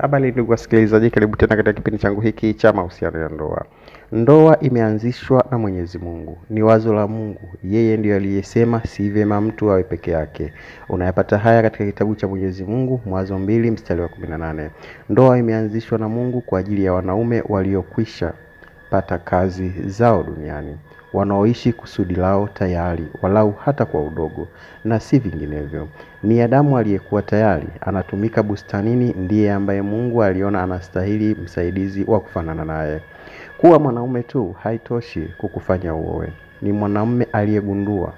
Habari ndugu wasikilizaji, karibu tena katika kipindi changu hiki cha mahusiano ya ndoa. Ndoa imeanzishwa na Mwenyezi Mungu. Ni wazo la Mungu. Yeye ndiye aliyesema si vyema mtu awe peke yake. Unayapata haya katika kitabu cha Mwenyezi Mungu, Mwanzo 2 mstari wa 18. Ndoa imeanzishwa na Mungu kwa ajili ya wanaume waliokwisha pata kazi zao duniani, wanaoishi kusudi lao tayari, walau hata kwa udogo, na si vinginevyo. Ni Adamu aliyekuwa tayari anatumika bustanini, ndiye ambaye Mungu aliona anastahili msaidizi wa kufanana naye. Kuwa mwanaume tu haitoshi kukufanya uoe. Ni mwanamume aliyegundua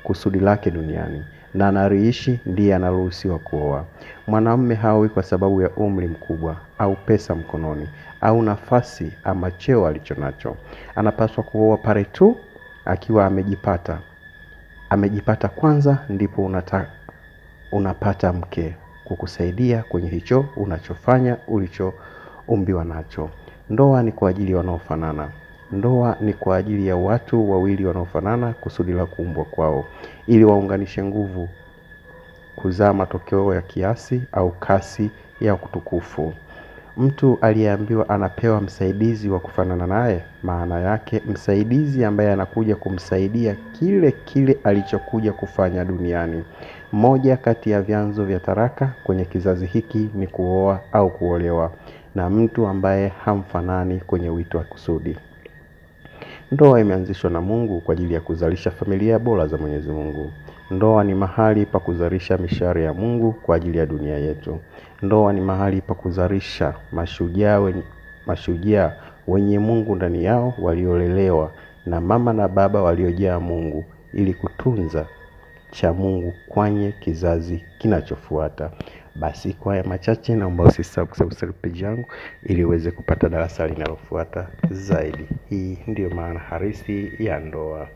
kusudi lake duniani na anariishi ndiye anaruhusiwa kuoa. Mwanamume haoi kwa sababu ya umri mkubwa au pesa mkononi au nafasi ama cheo alichonacho. Anapaswa kuoa pale tu akiwa amejipata. Amejipata kwanza, ndipo unapata mke kukusaidia kwenye hicho unachofanya, ulichoumbiwa nacho. Ndoa ni kwa ajili ya wanaofanana. Ndoa ni kwa ajili ya watu wawili wanaofanana, kusudi la kuumbwa kwao, ili waunganishe nguvu kuzaa matokeo ya kiasi au kasi ya kutukufu. Mtu aliyeambiwa anapewa msaidizi wa kufanana naye, maana yake msaidizi ambaye anakuja kumsaidia kile alichokuja kufanya duniani. Moja kati ya vyanzo vya taraka kwenye kizazi hiki ni kuoa au kuolewa na mtu ambaye hamfanani kwenye wito wa kusudi. Ndoa imeanzishwa na Mungu kwa ajili ya kuzalisha familia bora za Mwenyezi Mungu. Ndoa ni mahali pa kuzalisha mishare ya Mungu kwa ajili ya dunia yetu. Ndoa ni mahali pa kuzalisha mashujaa wenye Mungu ndani yao, waliolelewa na mama na baba waliojaa Mungu, ili kutunza cha Mungu kwenye kizazi kinachofuata. Basi kwa haya machache, naomba usisahau kusubscribe page yangu ili uweze kupata darasa linalofuata zaidi. Hii ndio maana halisi ya ndoa.